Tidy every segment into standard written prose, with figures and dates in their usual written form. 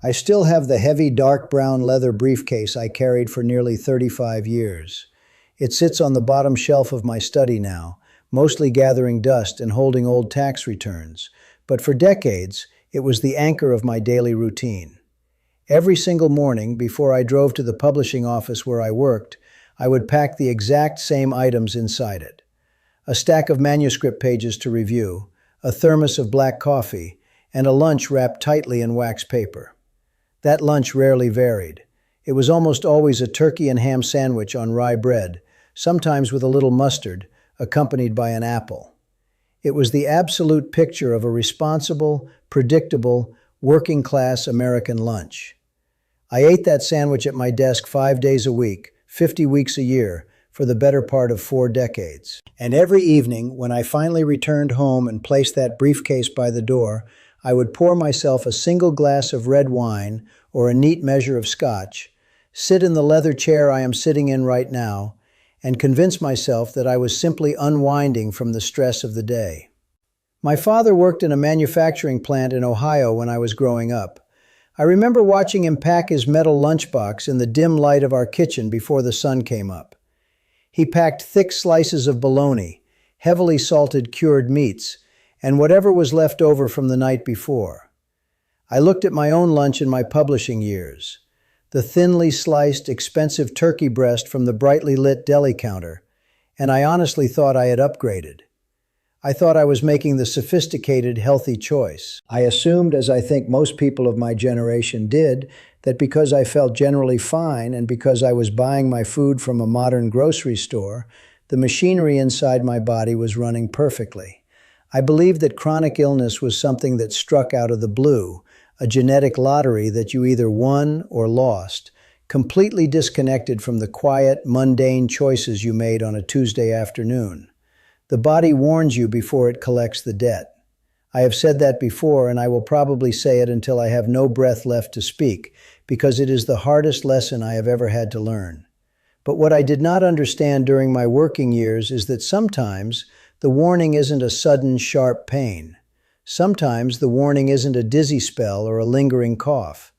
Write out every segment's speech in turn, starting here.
I still have the heavy dark brown leather briefcase I carried for nearly 35 years. It sits on the bottom shelf of my study now, mostly gathering dust and holding old tax returns. But for decades, it was the anchor of my daily routine. Every single morning, before I drove to the publishing office where I worked, I would pack the exact same items inside it. A stack of manuscript pages to review, a thermos of black coffee, and a lunch wrapped tightly in wax paper. That lunch rarely varied. It was almost always a turkey and ham sandwich on rye bread, sometimes with a little mustard, accompanied by an apple. It was the absolute picture of a responsible, predictable, working-class American lunch. I ate that sandwich at my desk 5 days a week, 50 weeks a year, for the better part of 4 decades. And every evening, when I finally returned home and placed that briefcase by the door, I would pour myself a single glass of red wine or a neat measure of scotch, sit in the leather chair I am sitting in right now, and convince myself that I was simply unwinding from the stress of the day. My father worked in a manufacturing plant in Ohio when I was growing up. I remember watching him pack his metal lunchbox in the dim light of our kitchen before the sun came up. He packed thick slices of bologna, heavily salted cured meats, and whatever was left over from the night before. I looked at my own lunch in my publishing years. The thinly sliced, expensive turkey breast from the brightly lit deli counter, and I honestly thought I had upgraded. I thought I was making the sophisticated, healthy choice. I assumed, as I think most people of my generation did, that because I felt generally fine and because I was buying my food from a modern grocery store, the machinery inside my body was running perfectly. I believed that chronic illness was something that struck out of the blue, a genetic lottery that you either won or lost, completely disconnected from the quiet, mundane choices you made on a Tuesday afternoon. The body warns you before it collects the debt. I have said that before, and I will probably say it until I have no breath left to speak, because it is the hardest lesson I have ever had to learn. But what I did not understand during my working years is that sometimes the warning isn't a sudden, sharp pain. Sometimes the warning isn't a dizzy spell or a lingering cough.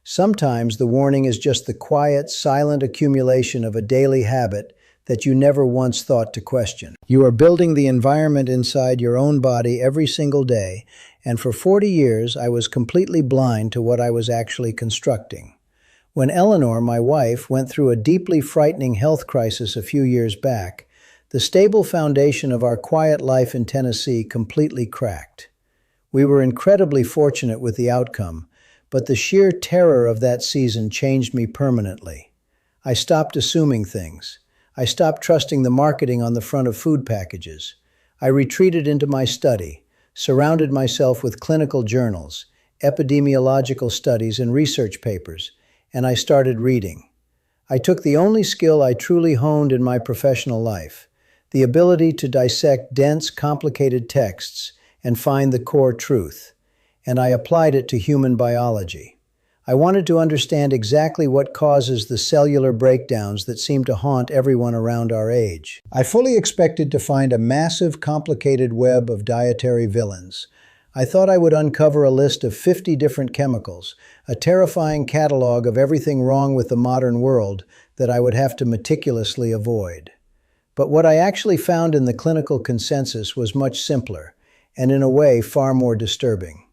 Sometimes the warning is just the quiet, silent accumulation of a daily habit that you never once thought to question. You are building the environment inside your own body every single day, and for 40 years I was completely blind to what I was actually constructing. When Eleanor, my wife, went through a deeply frightening health crisis a few years back, the stable foundation of our quiet life in Tennessee completely cracked. We were incredibly fortunate with the outcome, but the sheer terror of that season changed me permanently. I stopped assuming things. I stopped trusting the marketing on the front of food packages. I retreated into my study, surrounded myself with clinical journals, epidemiological studies, and research papers, and I started reading. I took the only skill I truly honed in my professional life, the ability to dissect dense, complicated texts and find the core truth, and I applied it to human biology. I wanted to understand exactly what causes the cellular breakdowns that seem to haunt everyone around our age. I fully expected to find a massive, complicated web of dietary villains. I thought I would uncover a list of 50 different chemicals, a terrifying catalog of everything wrong with the modern world that I would have to meticulously avoid. But what I actually found in the clinical consensus was much simpler, and in a way far more disturbing.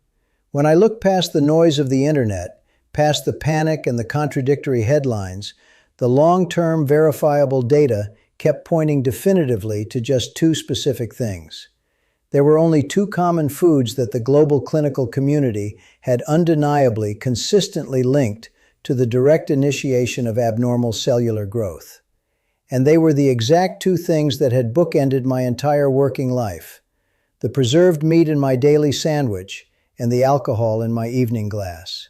When I looked past the noise of the internet, past the panic and the contradictory headlines, the long-term verifiable data kept pointing definitively to just 2 specific things. There were only 2 common foods that the global clinical community had undeniably, consistently linked to the direct initiation of abnormal cellular growth. And they were the exact 2 things that had bookended my entire working life: the preserved meat in my daily sandwich and the alcohol in my evening glass.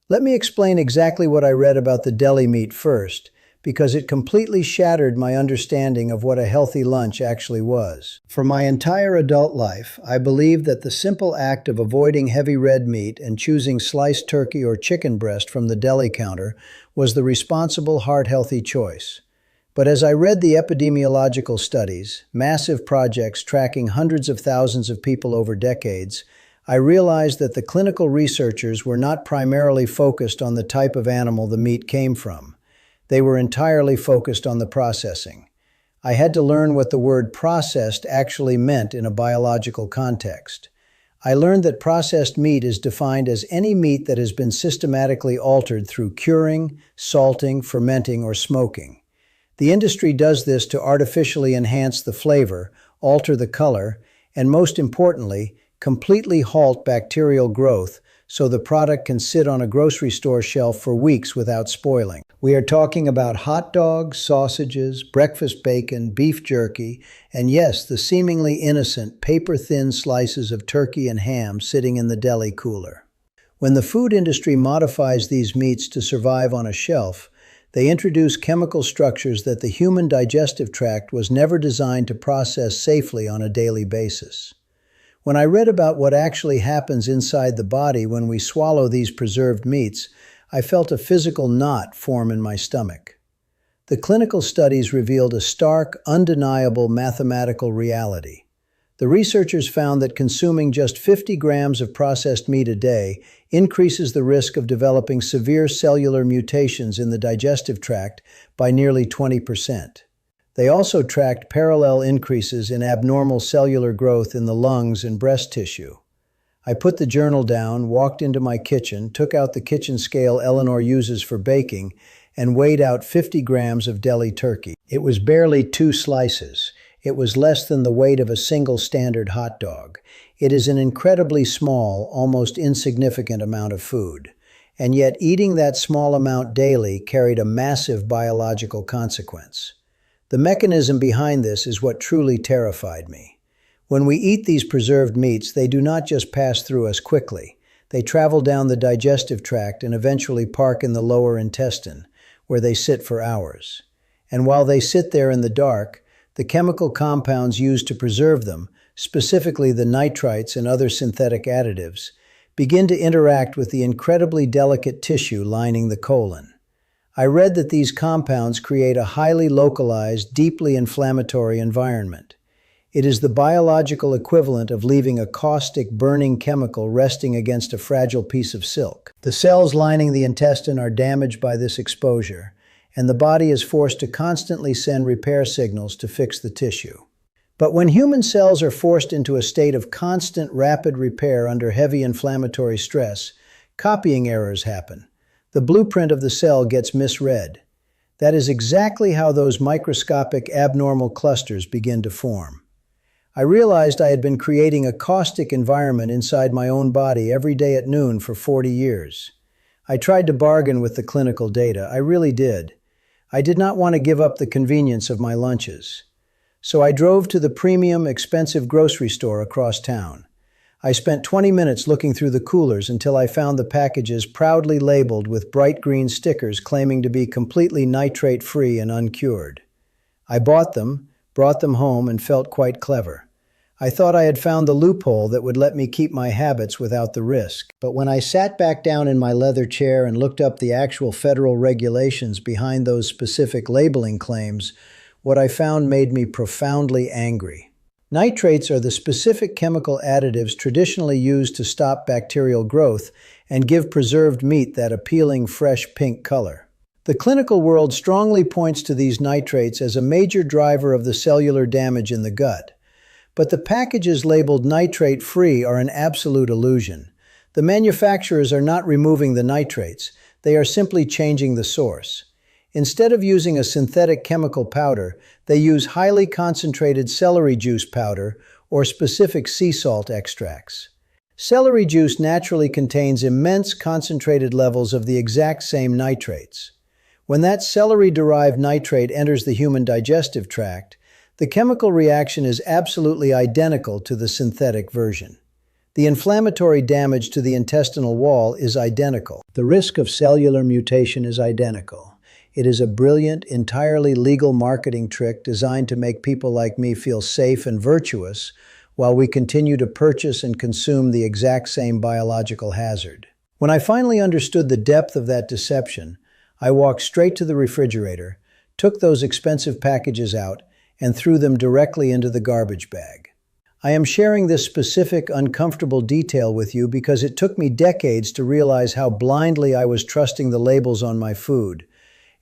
Let me explain exactly what I read about the deli meat first, because it completely shattered my understanding of what a healthy lunch actually was. For my entire adult life, I believed that the simple act of avoiding heavy red meat and choosing sliced turkey or chicken breast from the deli counter was the responsible, heart-healthy choice. But as I read the epidemiological studies, massive projects tracking hundreds of thousands of people over decades, I realized that the clinical researchers were not primarily focused on the type of animal the meat came from. They were entirely focused on the processing. I had to learn what the word processed actually meant in a biological context. I learned that processed meat is defined as any meat that has been systematically altered through curing, salting, fermenting, or smoking. The industry does this to artificially enhance the flavor, alter the color, and most importantly, completely halt bacterial growth so the product can sit on a grocery store shelf for weeks without spoiling. We are talking about hot dogs, sausages, breakfast bacon, beef jerky, and yes, the seemingly innocent, paper-thin slices of turkey and ham sitting in the deli cooler. When the food industry modifies these meats to survive on a shelf, they introduce chemical structures that the human digestive tract was never designed to process safely on a daily basis. When I read about what actually happens inside the body when we swallow these preserved meats, I felt a physical knot form in my stomach. The clinical studies revealed a stark, undeniable mathematical reality. The researchers found that consuming just 50 grams of processed meat a day increases the risk of developing severe cellular mutations in the digestive tract by nearly 20%. They also tracked parallel increases in abnormal cellular growth in the lungs and breast tissue. I put the journal down, walked into my kitchen, took out the kitchen scale Eleanor uses for baking, and weighed out 50 grams of deli turkey. It was barely 2 slices. It was less than the weight of a single standard hot dog. It is an incredibly small, almost insignificant amount of food. And yet eating that small amount daily carried a massive biological consequence. The mechanism behind this is what truly terrified me. When we eat these preserved meats, they do not just pass through us quickly. They travel down the digestive tract and eventually park in the lower intestine, where they sit for hours. And while they sit there in the dark, the chemical compounds used to preserve them, specifically the nitrites and other synthetic additives, begin to interact with the incredibly delicate tissue lining the colon. I read that these compounds create a highly localized, deeply inflammatory environment. It is the biological equivalent of leaving a caustic, burning chemical resting against a fragile piece of silk. The cells lining the intestine are damaged by this exposure, and the body is forced to constantly send repair signals to fix the tissue. But when human cells are forced into a state of constant, rapid repair under heavy inflammatory stress, copying errors happen. The blueprint of the cell gets misread. That is exactly how those microscopic abnormal clusters begin to form. I realized I had been creating a caustic environment inside my own body every day at noon for 40 years. I tried to bargain with the clinical data. I really did. I did not want to give up the convenience of my lunches. So I drove to the premium, expensive grocery store across town. I spent 20 minutes looking through the coolers until I found the packages proudly labeled with bright green stickers claiming to be completely nitrate-free and uncured. I bought them, brought them home, and felt quite clever. I thought I had found the loophole that would let me keep my habits without the risk. But when I sat back down in my leather chair and looked up the actual federal regulations behind those specific labeling claims, what I found made me profoundly angry. Nitrates are the specific chemical additives traditionally used to stop bacterial growth and give preserved meat that appealing, fresh pink color. The clinical world strongly points to these nitrates as a major driver of the cellular damage in the gut. But the packages labeled nitrate-free are an absolute illusion. The manufacturers are not removing the nitrates, they are simply changing the source. Instead of using a synthetic chemical powder, they use highly concentrated celery juice powder or specific sea salt extracts. Celery juice naturally contains immense concentrated levels of the exact same nitrates. When that celery-derived nitrate enters the human digestive tract, the chemical reaction is absolutely identical to the synthetic version. The inflammatory damage to the intestinal wall is identical. The risk of cellular mutation is identical. It is a brilliant, entirely legal marketing trick designed to make people like me feel safe and virtuous while we continue to purchase and consume the exact same biological hazard. When I finally understood the depth of that deception, I walked straight to the refrigerator, took those expensive packages out, and threw them directly into the garbage bag. I am sharing this specific, uncomfortable detail with you because it took me decades to realize how blindly I was trusting the labels on my food,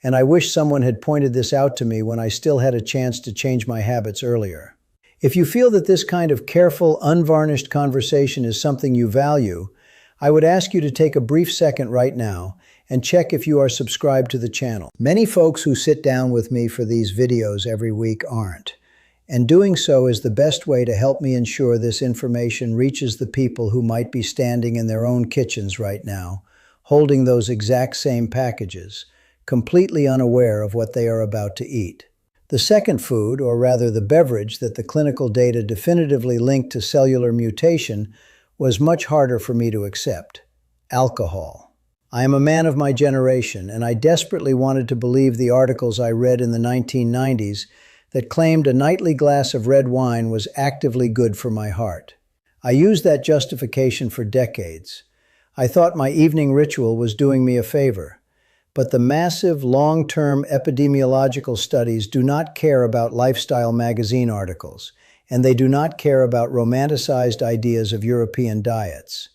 and I wish someone had pointed this out to me when I still had a chance to change my habits earlier. If you feel that this kind of careful, unvarnished conversation is something you value, I would ask you to take a brief second right now and check if you are subscribed to the channel. Many folks who sit down with me for these videos every week aren't, and doing so is the best way to help me ensure this information reaches the people who might be standing in their own kitchens right now, holding those exact same packages, completely unaware of what they are about to eat. The second food, or rather the beverage, that the clinical data definitively linked to cellular mutation was much harder for me to accept: alcohol. I am a man of my generation, and I desperately wanted to believe the articles I read in the 1990s that claimed a nightly glass of red wine was actively good for my heart. I used that justification for decades. I thought my evening ritual was doing me a favor. But the massive, long-term epidemiological studies do not care about lifestyle magazine articles, and they do not care about romanticized ideas of European diets.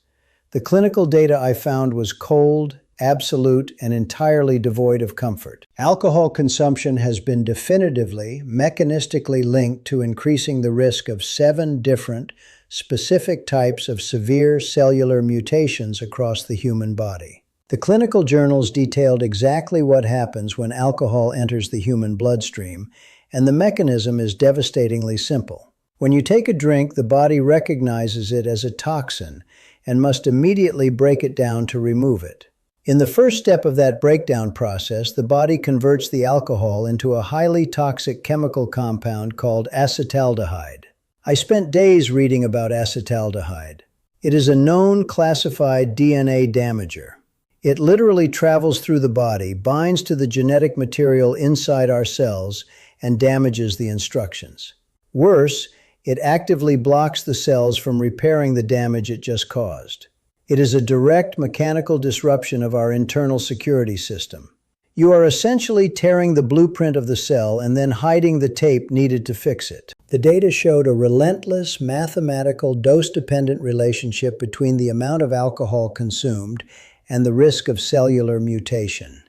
The clinical data I found was cold, absolute, and entirely devoid of comfort. Alcohol consumption has been definitively, mechanistically linked to increasing the risk of 7 different, specific types of severe cellular mutations across the human body. The clinical journals detailed exactly what happens when alcohol enters the human bloodstream, and the mechanism is devastatingly simple. When you take a drink, the body recognizes it as a toxin and must immediately break it down to remove it. In the first step of that breakdown process, the body converts the alcohol into a highly toxic chemical compound called acetaldehyde. I spent days reading about acetaldehyde. It is a known classified DNA damager. It literally travels through the body, binds to the genetic material inside our cells, and damages the instructions. Worse, it actively blocks the cells from repairing the damage it just caused. It is a direct mechanical disruption of our internal security system. You are essentially tearing the blueprint of the cell and then hiding the tape needed to fix it. The data showed a relentless, mathematical, dose-dependent relationship between the amount of alcohol consumed and the risk of cellular mutation.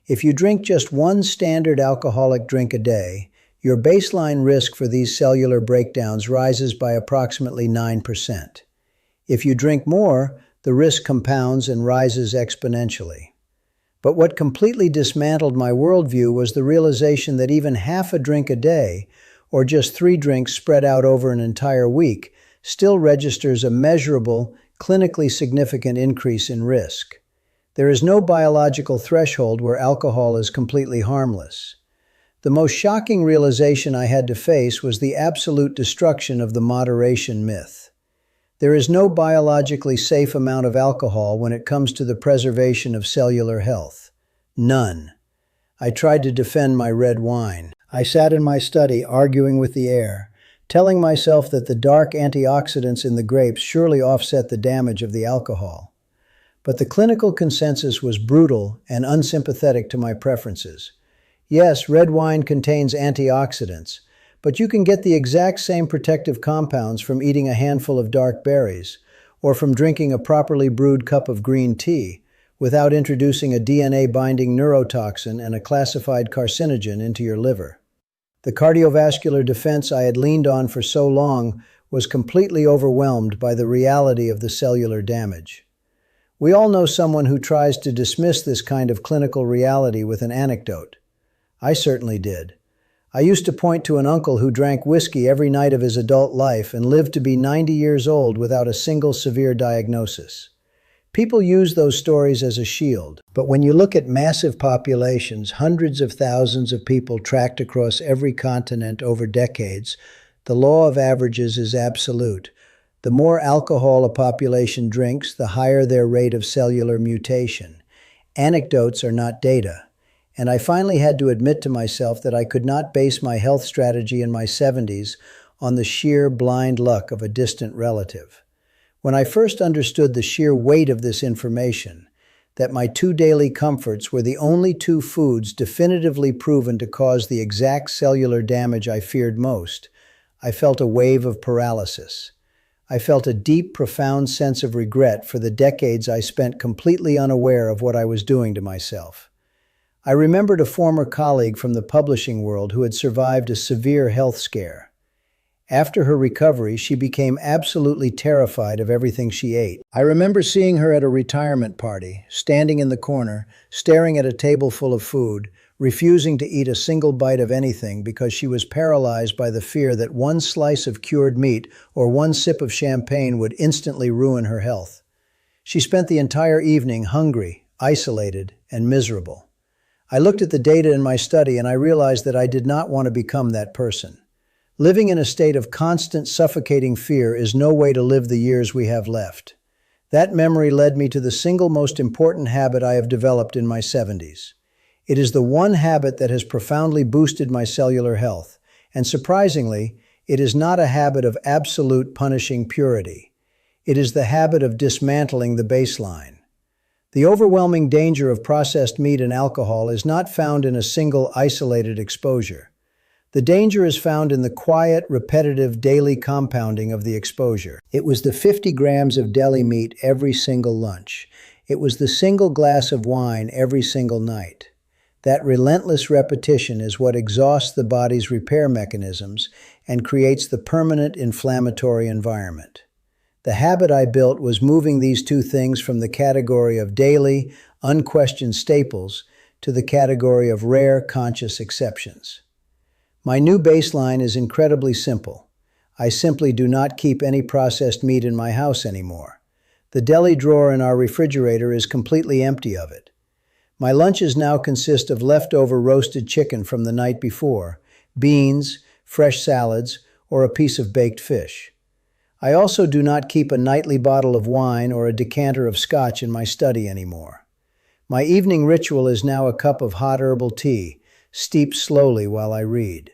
If you drink just one standard alcoholic drink a day, your baseline risk for these cellular breakdowns rises by approximately 9%. If you drink more, the risk compounds and rises exponentially. But what completely dismantled my worldview was the realization that even half a drink a day, or just 3 drinks spread out over an entire week, still registers a measurable, clinically significant increase in risk. There is no biological threshold where alcohol is completely harmless. The most shocking realization I had to face was the absolute destruction of the moderation myth. There is no biologically safe amount of alcohol when it comes to the preservation of cellular health. None. I tried to defend my red wine. I sat in my study arguing with the air, telling myself that the dark antioxidants in the grapes surely offset the damage of the alcohol. But the clinical consensus was brutal and unsympathetic to my preferences. Yes, red wine contains antioxidants, but you can get the exact same protective compounds from eating a handful of dark berries, or from drinking a properly brewed cup of green tea, without introducing a DNA-binding neurotoxin and a classified carcinogen into your liver. The cardiovascular defense I had leaned on for so long was completely overwhelmed by the reality of the cellular damage. We all know someone who tries to dismiss this kind of clinical reality with an anecdote. I certainly did. I used to point to an uncle who drank whiskey every night of his adult life and lived to be 90 years old without a single severe diagnosis. People use those stories as a shield, but when you look at massive populations, hundreds of thousands of people tracked across every continent over decades, the law of averages is absolute. The more alcohol a population drinks, the higher their rate of cellular mutation. Anecdotes are not data. And I finally had to admit to myself that I could not base my health strategy in my 70s on the sheer blind luck of a distant relative. When I first understood the sheer weight of this information, that my 2 daily comforts were the only 2 foods definitively proven to cause the exact cellular damage I feared most, I felt a wave of paralysis. I felt a deep, profound sense of regret for the decades I spent completely unaware of what I was doing to myself. I remembered a former colleague from the publishing world who had survived a severe health scare. After her recovery, she became absolutely terrified of everything she ate. I remember seeing her at a retirement party, standing in the corner, staring at a table full of food, refusing to eat a single bite of anything because she was paralyzed by the fear that one slice of cured meat or one sip of champagne would instantly ruin her health. She spent the entire evening hungry, isolated, and miserable. I looked at the data in my study and I realized that I did not want to become that person. Living in a state of constant suffocating fear is no way to live the years we have left. That memory led me to the single most important habit I have developed in my 70s. It is the one habit that has profoundly boosted my cellular health, and surprisingly, it is not a habit of absolute punishing purity. It is the habit of dismantling the baseline. The overwhelming danger of processed meat and alcohol is not found in a single isolated exposure. The danger is found in the quiet, repetitive, daily compounding of the exposure. It was the 50 grams of deli meat every single lunch. It was the single glass of wine every single night. That relentless repetition is what exhausts the body's repair mechanisms and creates the permanent inflammatory environment. The habit I built was moving these two things from the category of daily, unquestioned staples to the category of rare, conscious exceptions. My new baseline is incredibly simple. I simply do not keep any processed meat in my house anymore. The deli drawer in our refrigerator is completely empty of it. My lunches now consist of leftover roasted chicken from the night before, beans, fresh salads, or a piece of baked fish. I also do not keep a nightly bottle of wine or a decanter of scotch in my study anymore. My evening ritual is now a cup of hot herbal tea, steeped slowly while I read.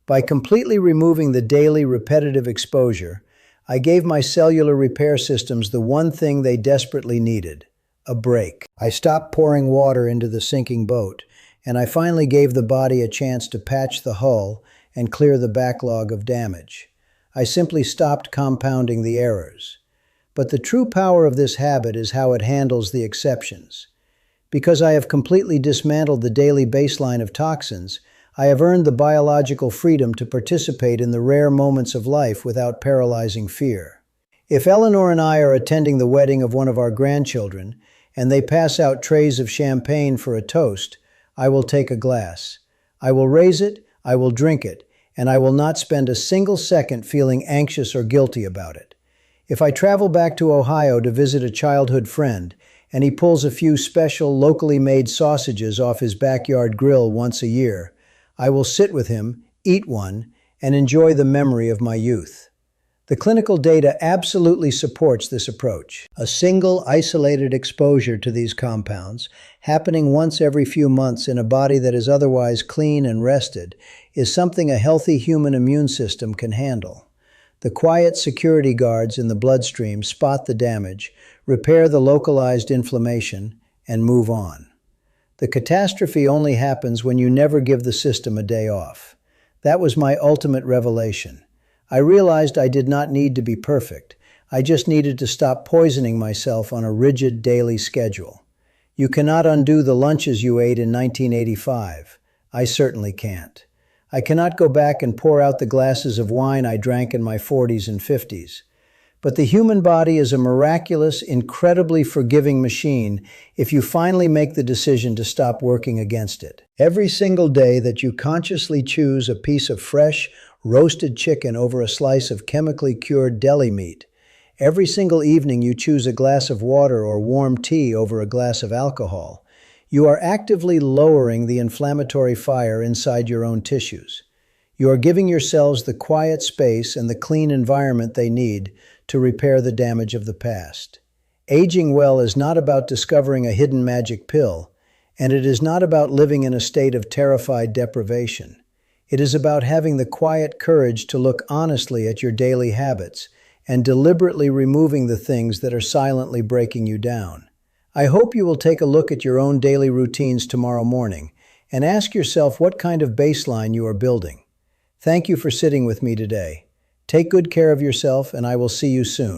By completely removing the daily repetitive exposure, I gave my cellular repair systems the one thing they desperately needed: a break. I stopped pouring water into the sinking boat, and I finally gave the body a chance to patch the hull and clear the backlog of damage. I simply stopped compounding the errors. But the true power of this habit is how it handles the exceptions. Because I have completely dismantled the daily baseline of toxins, I have earned the biological freedom to participate in the rare moments of life without paralyzing fear. If Eleanor and I are attending the wedding of one of our grandchildren, and they pass out trays of champagne for a toast, I will take a glass. I will raise it, I will drink it, and I will not spend a single second feeling anxious or guilty about it. If I travel back to Ohio to visit a childhood friend, and he pulls a few special, locally made sausages off his backyard grill once a year, I will sit with him, eat one, and enjoy the memory of my youth. The clinical data absolutely supports this approach. A single, isolated exposure to these compounds, happening once every few months in a body that is otherwise clean and rested, is something a healthy human immune system can handle. The quiet security guards in the bloodstream spot the damage, repair the localized inflammation, and move on. The catastrophe only happens when you never give the system a day off. That was my ultimate revelation. I realized I did not need to be perfect. I just needed to stop poisoning myself on a rigid daily schedule. You cannot undo the lunches you ate in 1985. I certainly can't. I cannot go back and pour out the glasses of wine I drank in my 40s and 50s. But the human body is a miraculous, incredibly forgiving machine if you finally make the decision to stop working against it. Every single day that you consciously choose a piece of fresh, roasted chicken over a slice of chemically cured deli meat, every single evening you choose a glass of water or warm tea over a glass of alcohol, you are actively lowering the inflammatory fire inside your own tissues. You are giving yourselves the quiet space and the clean environment they need to repair the damage of the past. Aging well is not about discovering a hidden magic pill, and it is not about living in a state of terrified deprivation. It is about having the quiet courage to look honestly at your daily habits and deliberately removing the things that are silently breaking you down. I hope you will take a look at your own daily routines tomorrow morning and ask yourself what kind of baseline you are building. Thank you for sitting with me today. Take good care of yourself, and I will see you soon.